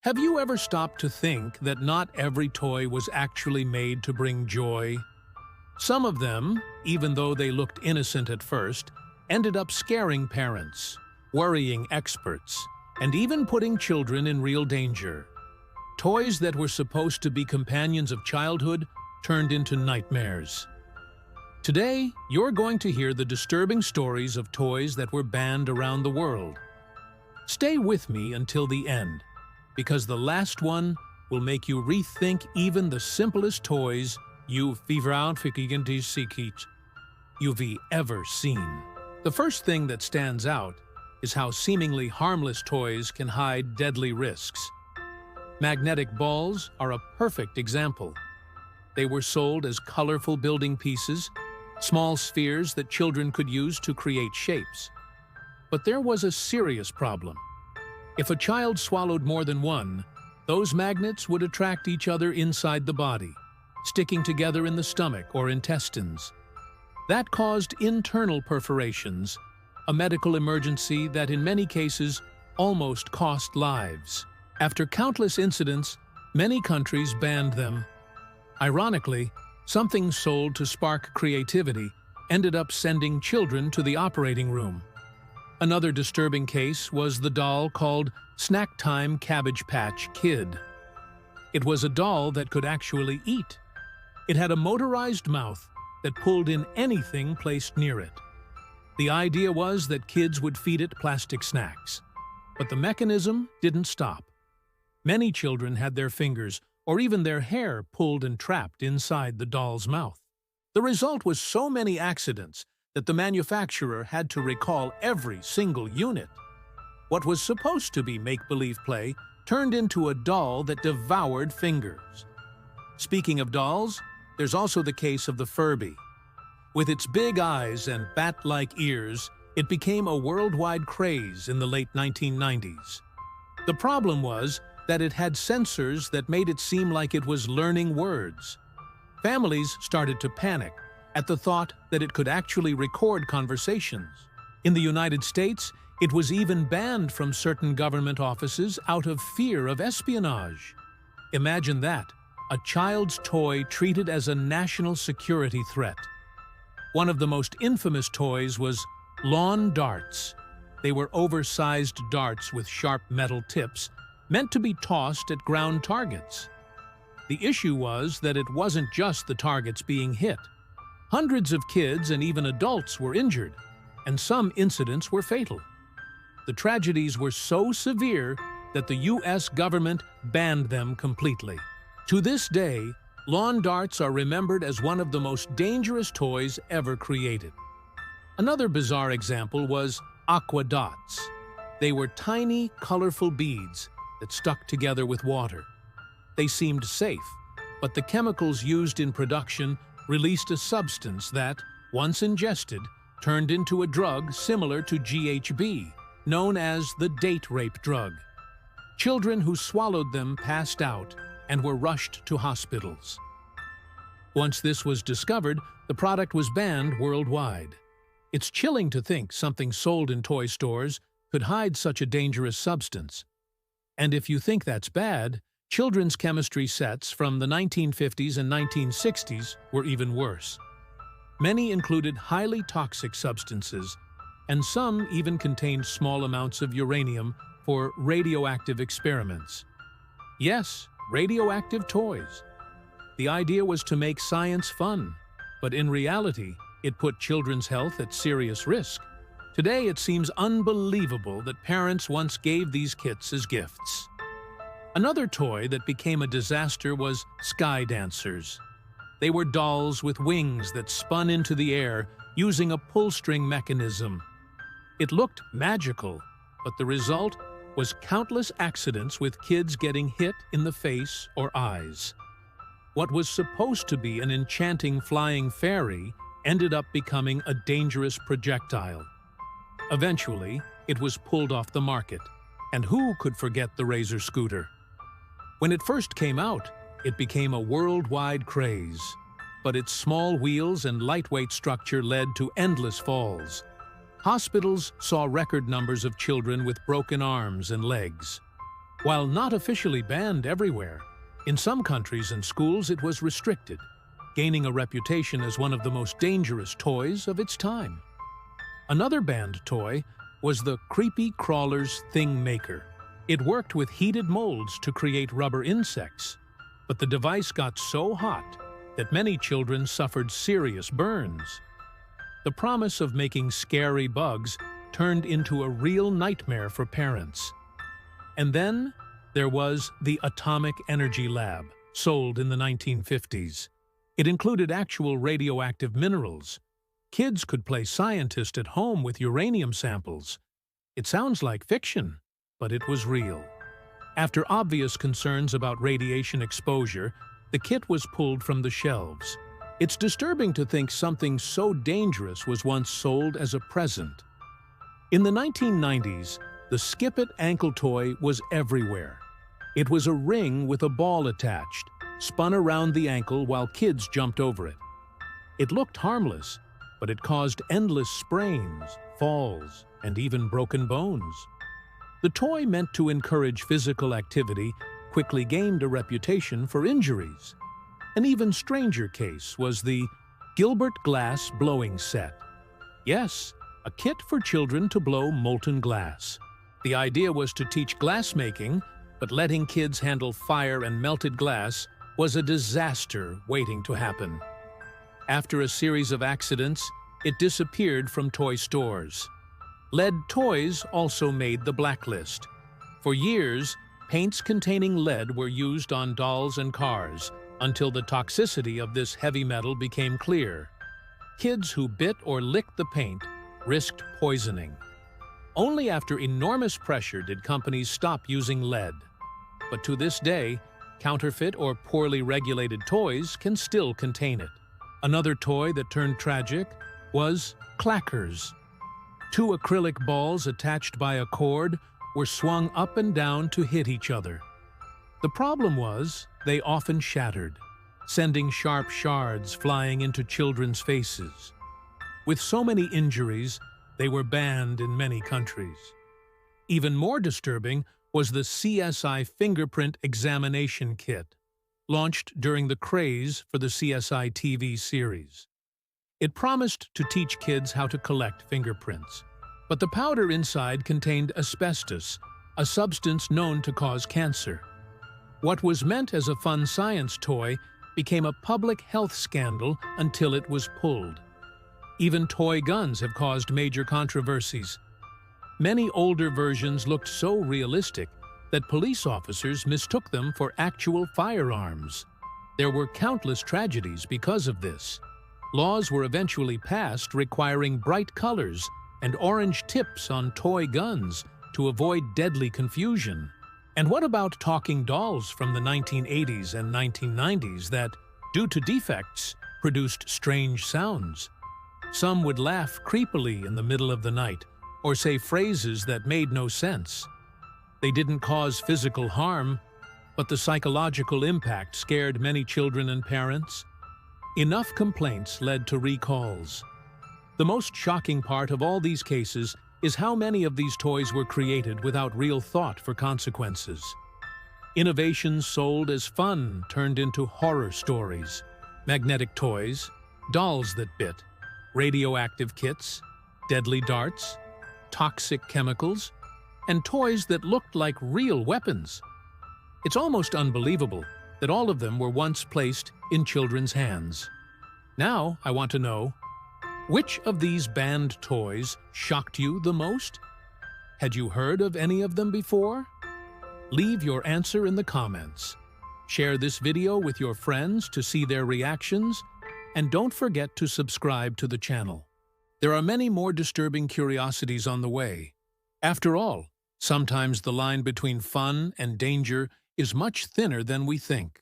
Have you ever stopped to think that not every toy was actually made to bring joy? Some of them, even though they looked innocent at first, ended up scaring parents, worrying experts, and even putting children in real danger. Toys that were supposed to be companions of childhood turned into nightmares. Today, you're going to hear the disturbing stories of toys that were banned around the world. Stay with me until the end, because the last one will make you rethink even the simplest toys you've ever seen. The first thing that stands out is how seemingly harmless toys can hide deadly risks. Magnetic balls are a perfect example. They were sold as colorful building pieces, small spheres that children could use to create shapes. But there was a serious problem. If a child swallowed more than one, those magnets would attract each other inside the body, sticking together in the stomach or intestines. That caused internal perforations, a medical emergency that in many cases almost cost lives. After countless incidents, many countries banned them. Ironically, something sold to spark creativity ended up sending children to the operating room. Another disturbing case was the doll called Snack Time Cabbage Patch Kid. It was a doll that could actually eat. It had a motorized mouth that pulled in anything placed near it. The idea was that kids would feed it plastic snacks. But the mechanism didn't stop. Many children had their fingers or even their hair pulled and trapped inside the doll's mouth. The result was so many accidents that the manufacturer had to recall every single unit. What was supposed to be make-believe play turned into a doll that devoured fingers. Speaking of dolls, there's also the case of the Furby. With its big eyes and bat-like ears, it became a worldwide craze in the late 1990s. The problem was that it had sensors that made it seem like it was learning words. Families started to panic at the thought that it could actually record conversations. In the United States, it was even banned from certain government offices out of fear of espionage. Imagine that, a child's toy treated as a national security threat. One of the most infamous toys was lawn darts. They were oversized darts with sharp metal tips, meant to be tossed at ground targets. The issue was that it wasn't just the targets being hit. Hundreds of kids and even adults were injured, and some incidents were fatal. The tragedies were so severe that the U.S. government banned them completely. To this day, lawn darts are remembered as one of the most dangerous toys ever created. Another bizarre example was aqua dots. They were tiny, colorful beads that stuck together with water. They seemed safe, but the chemicals used in production released a substance that, once ingested, turned into a drug similar to GHB, known as the date rape drug. Children who swallowed them passed out and were rushed to hospitals. Once this was discovered, the product was banned worldwide. It's chilling to think something sold in toy stores could hide such a dangerous substance. And if you think that's bad, children's chemistry sets from the 1950s and 1960s were even worse. Many included highly toxic substances, and some even contained small amounts of uranium for radioactive experiments. Yes, radioactive toys. The idea was to make science fun, but in reality, it put children's health at serious risk. Today, it seems unbelievable that parents once gave these kits as gifts. Another toy that became a disaster was sky dancers. They were dolls with wings that spun into the air using a pull-string mechanism. It looked magical, but the result was countless accidents with kids getting hit in the face or eyes. What was supposed to be an enchanting flying fairy ended up becoming a dangerous projectile. Eventually, it was pulled off the market, and who could forget the Razor scooter? When it first came out, it became a worldwide craze, but its small wheels and lightweight structure led to endless falls. Hospitals saw record numbers of children with broken arms and legs. While not officially banned everywhere, in some countries and schools it was restricted, gaining a reputation as one of the most dangerous toys of its time. Another banned toy was the Creepy Crawler's Thing Maker. It worked with heated molds to create rubber insects, but the device got so hot that many children suffered serious burns. The promise of making scary bugs turned into a real nightmare for parents. And then there was the Atomic Energy Lab, sold in the 1950s. It included actual radioactive minerals. Kids could play scientist at home with uranium samples. It sounds like fiction, but it was real. After obvious concerns about radiation exposure, the kit was pulled from the shelves. It's disturbing to think something so dangerous was once sold as a present. In the 1990s, the Skip-It ankle toy was everywhere. It was a ring with a ball attached, spun around the ankle while kids jumped over it. It looked harmless, but it caused endless sprains, falls, and even broken bones. The toy meant to encourage physical activity quickly gained a reputation for injuries. An even stranger case was the Gilbert Glass blowing set. Yes, a kit for children to blow molten glass. The idea was to teach glassmaking, but letting kids handle fire and melted glass was a disaster waiting to happen. After a series of accidents, it disappeared from toy stores. Lead toys also made the blacklist. For years, paints containing lead were used on dolls and cars until the toxicity of this heavy metal became clear. Kids who bit or licked the paint risked poisoning. Only after enormous pressure did companies stop using lead. But to this day, counterfeit or poorly regulated toys can still contain it. Another toy that turned tragic was clackers. Two acrylic balls attached by a cord were swung up and down to hit each other. The problem was they often shattered, sending sharp shards flying into children's faces. With so many injuries, they were banned in many countries. Even more disturbing was the CSI Fingerprint Examination Kit, launched during the craze for the CSI TV series. It promised to teach kids how to collect fingerprints, but the powder inside contained asbestos, a substance known to cause cancer. What was meant as a fun science toy became a public health scandal until it was pulled. Even toy guns have caused major controversies. Many older versions looked so realistic that police officers mistook them for actual firearms. There were countless tragedies because of this. Laws were eventually passed requiring bright colors and orange tips on toy guns to avoid deadly confusion. And what about talking dolls from the 1980s and 1990s that, due to defects, produced strange sounds? Some would laugh creepily in the middle of the night or say phrases that made no sense. They didn't cause physical harm, but the psychological impact scared many children and parents. Enough complaints led to recalls. The most shocking part of all these cases is how many of these toys were created without real thought for consequences. Innovations sold as fun turned into horror stories. Magnetic toys, dolls that bit, radioactive kits, deadly darts, toxic chemicals, and toys that looked like real weapons. It's almost unbelievable that all of them were once placed in children's hands. Now, I want to know, which of these banned toys shocked you the most? Had you heard of any of them before? Leave your answer in the comments. Share this video with your friends to see their reactions, and don't forget to subscribe to the channel. There are many more disturbing curiosities on the way. After all, sometimes the line between fun and danger is much thinner than we think.